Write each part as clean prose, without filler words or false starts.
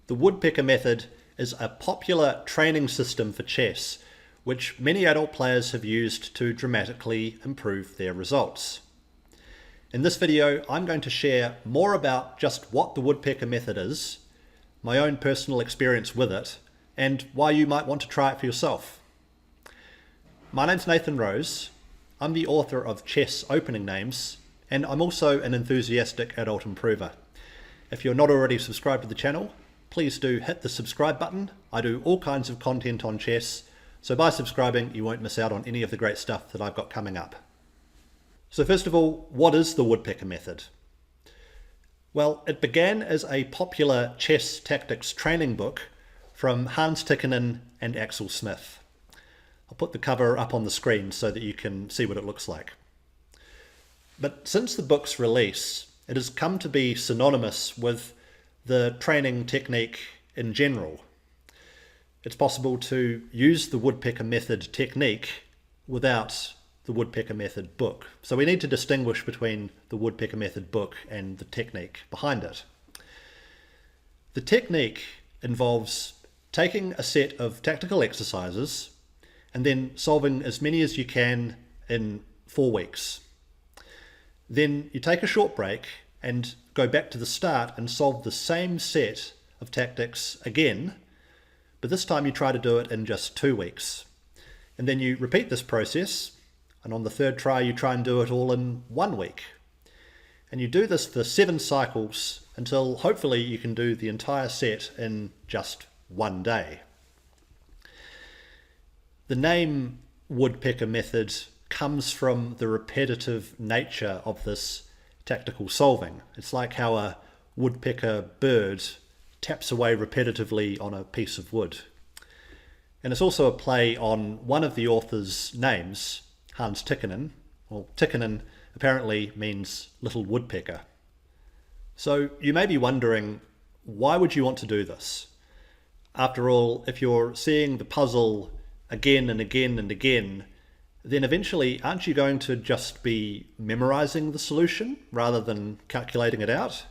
The Woodpecker method is a popular training system for chess, which many adult players have used to dramatically improve their results. In this video, I'm going to share more about just what the Woodpecker method is, my own personal experience with it, and why you might want to try it for yourself. My name's Nathan Rose. I'm the author of Chess Opening Names, and I'm also an enthusiastic adult improver. If you're not already subscribed to the channel, please do hit the subscribe button. I do all kinds of content on chess, so by subscribing you won't miss out on any of the great stuff that I've got coming up. So first of all, what is the Woodpecker method? Well, it began as a popular chess tactics training book from Hans Tikkanen and Axel Smith. I'll put the cover up on the screen so that you can see what it looks like. But since the book's release, it has come to be synonymous with the training technique in general. It's possible to use the Woodpecker method technique without the Woodpecker method book. So we need to distinguish between the Woodpecker method book and the technique behind it. The technique involves taking a set of tactical exercises and then solving as many as you can in 4 weeks. Then you take a short break and go back to the start and solve the same set of tactics again, but this time you try to do it in just 2 weeks. And then you repeat this process, and on the third try you try and do it all in 1 week. And you do this for 7 cycles until hopefully you can do the entire set in just 1 day. The name Woodpecker method comes from the repetitive nature of this tactical solving. It's like how a woodpecker bird taps away repetitively on a piece of wood. And it's also a play on one of the author's names, Hans Tikkanen. Well, Tikkanen apparently means little woodpecker. So you may be wondering, why would you want to do this? After all, if you're seeing the puzzle again and again and again, then eventually aren't you going to just be memorizing the solution rather than calculating it out?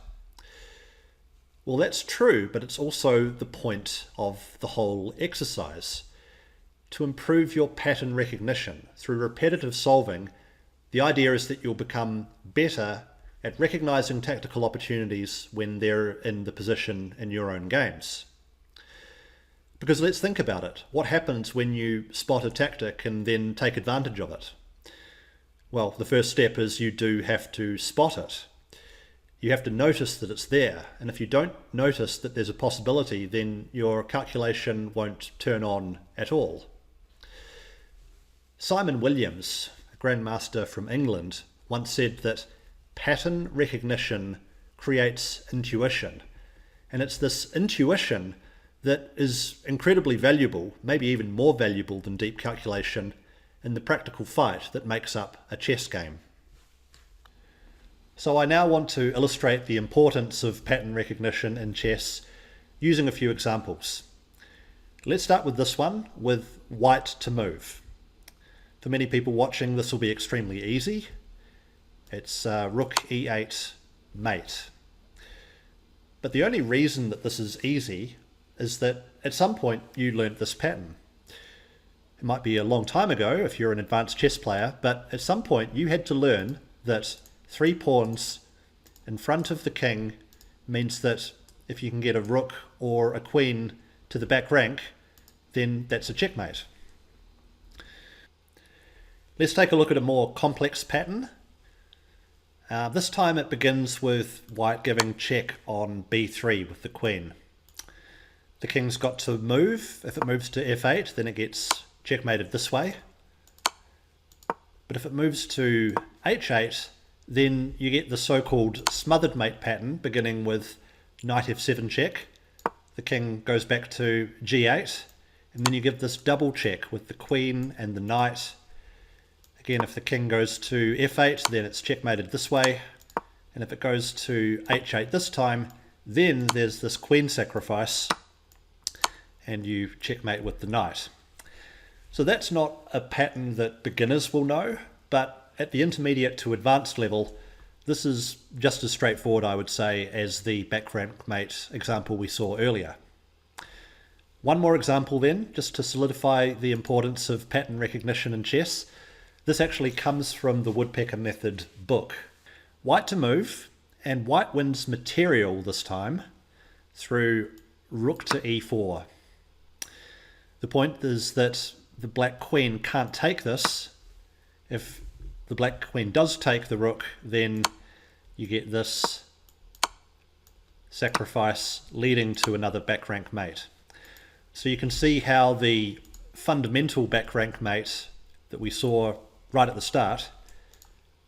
Well, that's true, but it's also the point of the whole exercise. To improve your pattern recognition through repetitive solving, the idea is that you'll become better at recognizing tactical opportunities when they're in the position in your own games. Because let's think about it. What happens when you spot a tactic and then take advantage of it? Well, the first step is you do have to spot it. You have to notice that it's there. And if you don't notice that there's a possibility, then your calculation won't turn on at all. Simon Williams, a grandmaster from England, once said that pattern recognition creates intuition. And it's this intuition that is incredibly valuable, maybe even more valuable than deep calculation, in the practical fight that makes up a chess game. So I now want to illustrate the importance of pattern recognition in chess using a few examples. Let's start with this one, with white to move. For many people watching, this will be extremely easy. It's rook e8 mate. But the only reason that this is easy is that at some point you learnt this pattern. It might be a long time ago if you're an advanced chess player, but at some point you had to learn that 3 pawns in front of the king means that if you can get a rook or a queen to the back rank, then that's a checkmate. Let's take a look at a more complex pattern. This time it begins with white giving check on b3 with the queen. The king's got to move. If it moves to f8, then it gets checkmated this way. But if it moves to h8, then you get the so-called smothered mate pattern, beginning with knight f7 check. The king goes back to g8, and then you give this double check with the queen and the knight. Again, if the king goes to f8, then it's checkmated this way. And if it goes to h8 this time, then there's this queen sacrifice, and you checkmate with the knight. So that's not a pattern that beginners will know, but at the intermediate to advanced level, this is just as straightforward, I would say, as the back rank mate example we saw earlier. One more example then, just to solidify the importance of pattern recognition in chess. This actually comes from the Woodpecker method book. White to move, and white wins material this time through rook to e4. The point is that the black queen can't take this. If the black queen does take the rook, then you get this sacrifice leading to another back rank mate. So you can see how the fundamental back rank mate that we saw right at the start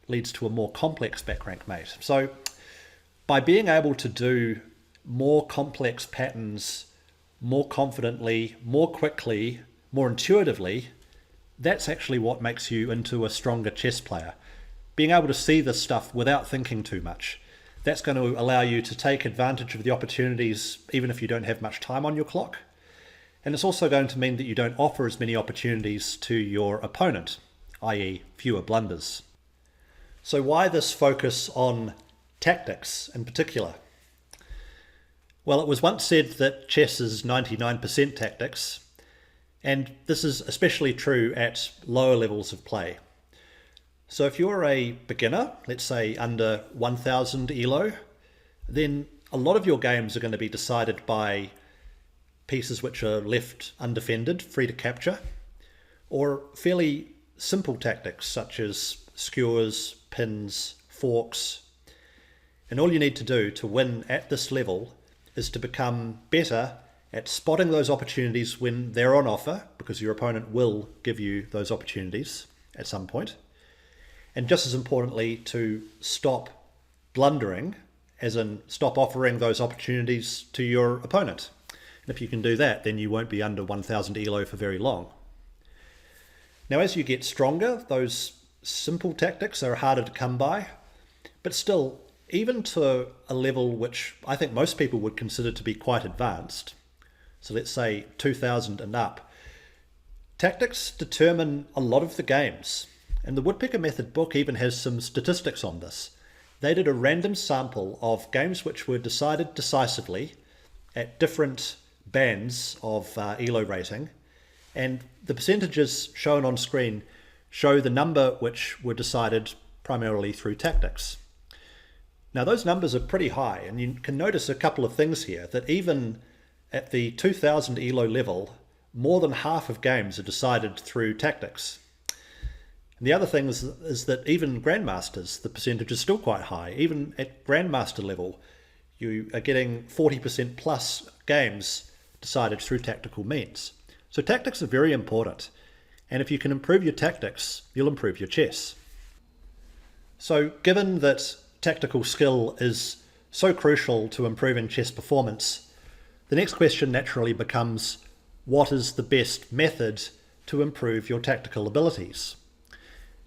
leads to a more complex back rank mate. So by being able to do more complex patterns more confidently, more quickly, more intuitively, that's actually what makes you into a stronger chess player. Being able to see this stuff without thinking too much. That's going to allow you to take advantage of the opportunities even if you don't have much time on your clock. And it's also going to mean that you don't offer as many opportunities to your opponent, i.e. fewer blunders. So why this focus on tactics in particular? Well, it was once said that chess is 99% tactics, and this is especially true at lower levels of play. So if you're a beginner, let's say under 1000 ELO, then a lot of your games are going to be decided by pieces which are left undefended, free to capture, or fairly simple tactics such as skewers, pins, forks. And all you need to do to win at this level is to become better at spotting those opportunities when they're on offer, because your opponent will give you those opportunities at some point. And just as importantly, to stop blundering, as in stop offering those opportunities to your opponent. And if you can do that, then you won't be under 1000 ELO for very long. Now, as you get stronger, those simple tactics are harder to come by, but still, even to a level which I think most people would consider to be quite advanced, so let's say 2000 and up, tactics determine a lot of the games. And the Woodpecker method book even has some statistics on this. They did a random sample of games which were decided decisively at different bands of ELO rating, and the percentages shown on screen show the number which were decided primarily through tactics. Now those numbers are pretty high, and you can notice a couple of things here, that even at the 2000 ELO level, more than half of games are decided through tactics. And the other thing is that even Grandmasters, the percentage is still quite high. Even at Grandmaster level, you are getting 40% plus games decided through tactical means. So tactics are very important. And if you can improve your tactics, you'll improve your chess. So given that tactical skill is so crucial to improving chess performance, the next question naturally becomes, what is the best method to improve your tactical abilities?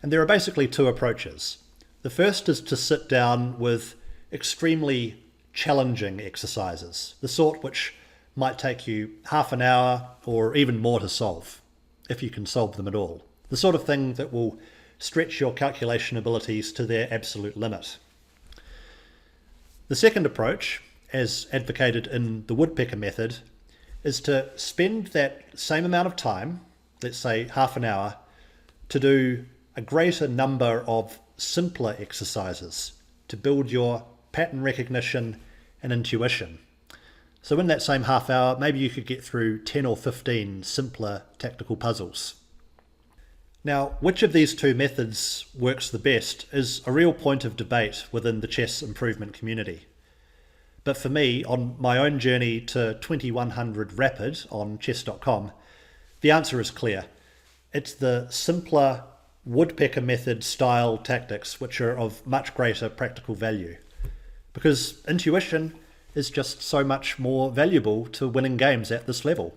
And there are basically two approaches. The first is to sit down with extremely challenging exercises, the sort which might take you half an hour or even more to solve, if you can solve them at all. The sort of thing that will stretch your calculation abilities to their absolute limit. The second approach, as advocated in the Woodpecker method, is to spend that same amount of time, let's say half an hour, to do a greater number of simpler exercises to build your pattern recognition and intuition. So in that same half hour, maybe you could get through 10 or 15 simpler tactical puzzles. Now, which of these two methods works the best is a real point of debate within the chess improvement community. But for me, on my own journey to 2100 Rapid on chess.com, the answer is clear. It's the simpler Woodpecker method style tactics which are of much greater practical value. Because intuition is just so much more valuable to winning games at this level.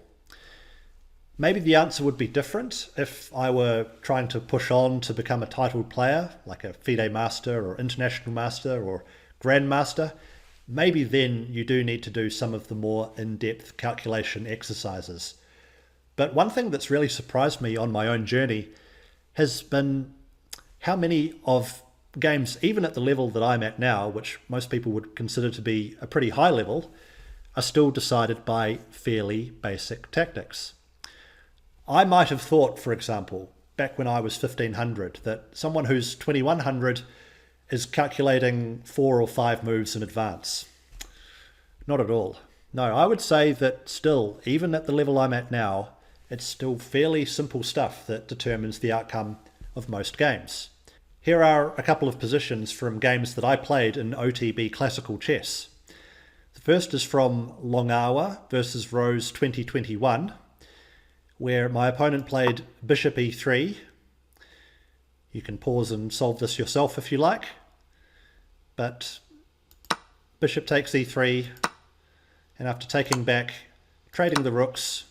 Maybe the answer would be different if I were trying to push on to become a titled player, like a FIDE Master or International Master or Grandmaster. Maybe then you do need to do some of the more in-depth calculation exercises. But one thing that's really surprised me on my own journey has been how many of games, even at the level that I'm at now, which most people would consider to be a pretty high level, are still decided by fairly basic tactics. I might have thought, for example, back when I was 1500, that someone who's 2100 is calculating 4 or 5 moves in advance. Not at all. No, I would say that still, even at the level I'm at now, it's still fairly simple stuff that determines the outcome of most games. Here are a couple of positions from games that I played in OTB Classical Chess. The first is from Longawa versus Rose 2021, where my opponent played bishop e3. You can pause and solve this yourself if you like, but bishop takes e3, and after taking back, trading the rooks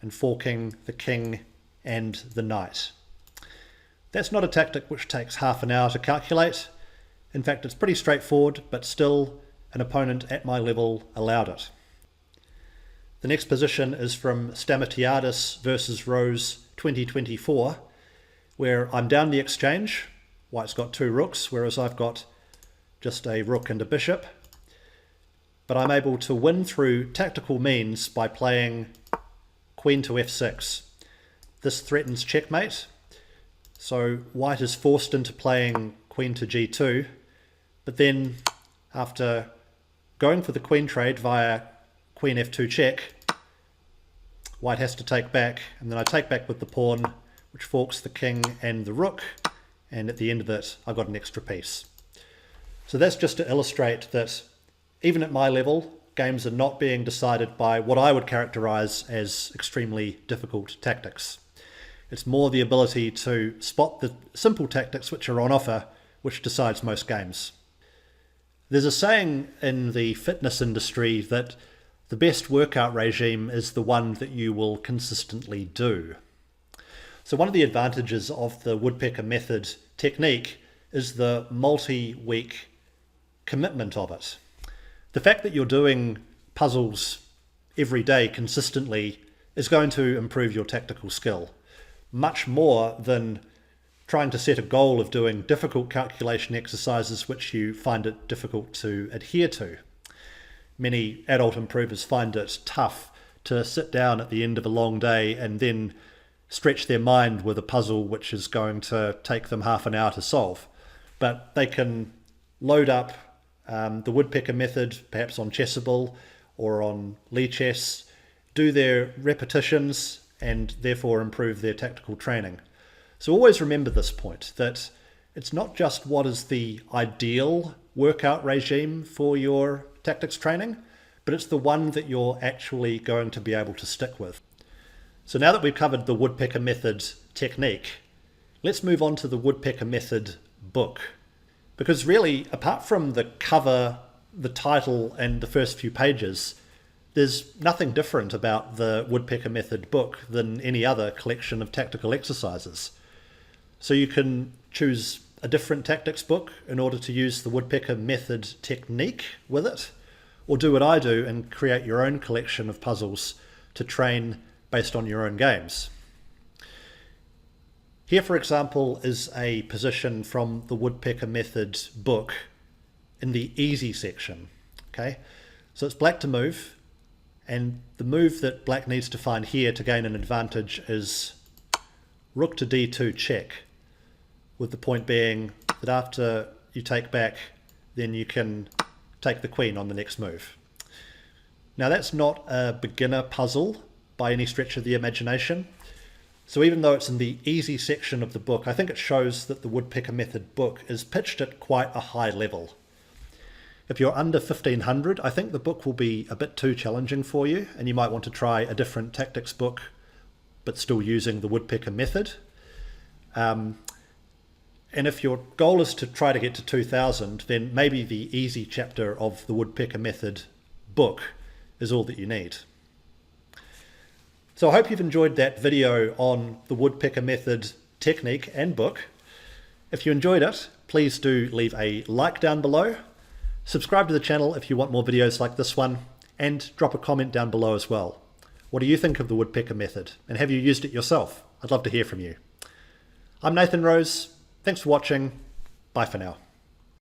and forking the king and the knight. That's not a tactic which takes half an hour to calculate. In fact, it's pretty straightforward, but still an opponent at my level allowed it. The next position is from Stamatiadis versus Rose 2024, where I'm down the exchange. White's got 2 rooks, whereas I've got just a rook and a bishop. But I'm able to win through tactical means by playing queen to f6. This threatens checkmate, so white is forced into playing queen to g2, but then after going for the queen trade via queen f2 check, white has to take back, and then I take back with the pawn, which forks the king and the rook, and at the end of it I got an extra piece. So that's just to illustrate that even at my level, games are not being decided by what I would characterize as extremely difficult tactics. It's more the ability to spot the simple tactics which are on offer, which decides most games. There's a saying in the fitness industry that the best workout regime is the one that you will consistently do. So one of the advantages of the Woodpecker method technique is the multi-week commitment of it. The fact that you're doing puzzles every day consistently is going to improve your tactical skill, much more than trying to set a goal of doing difficult calculation exercises which you find it difficult to adhere to. Many adult improvers find it tough to sit down at the end of a long day and then stretch their mind with a puzzle which is going to take them half an hour to solve. But they can load up the Woodpecker method, perhaps on Chessable or on Lichess, do their repetitions and therefore improve their tactical training. So always remember this point, that it's not just what is the ideal workout regime for your tactics training, but it's the one that you're actually going to be able to stick with. So now that we've covered the Woodpecker method technique, let's move on to the Woodpecker method book. Because really, apart from the cover, the title, and the first few pages, there's nothing different about the Woodpecker method book than any other collection of tactical exercises. So you can choose a different tactics book in order to use the Woodpecker method technique with it, or do what I do and create your own collection of puzzles to train based on your own games. Here, for example, is a position from the Woodpecker method book in the easy section. Okay, so it's black to move, and the move that black needs to find here to gain an advantage is rook to d2 check, with the point being that after you take back, then you can take the queen on the next move. Now that's not a beginner puzzle by any stretch of the imagination. So even though it's in the easy section of the book, I think it shows that the Woodpecker method book is pitched at quite a high level. If you're under 1500, I think the book will be a bit too challenging for you, and you might want to try a different tactics book, but still using the Woodpecker method. And if your goal is to try to get to 2000, then maybe the easy chapter of the Woodpecker method book is all that you need. So I hope you've enjoyed that video on the Woodpecker method technique and book. If you enjoyed it, please do leave a like down below. Subscribe to the channel if you want more videos like this one, and drop a comment down below as well. What do you think of the Woodpecker method, and have you used it yourself? I'd love to hear from you. I'm Nathan Rose. Thanks for watching. Bye for now.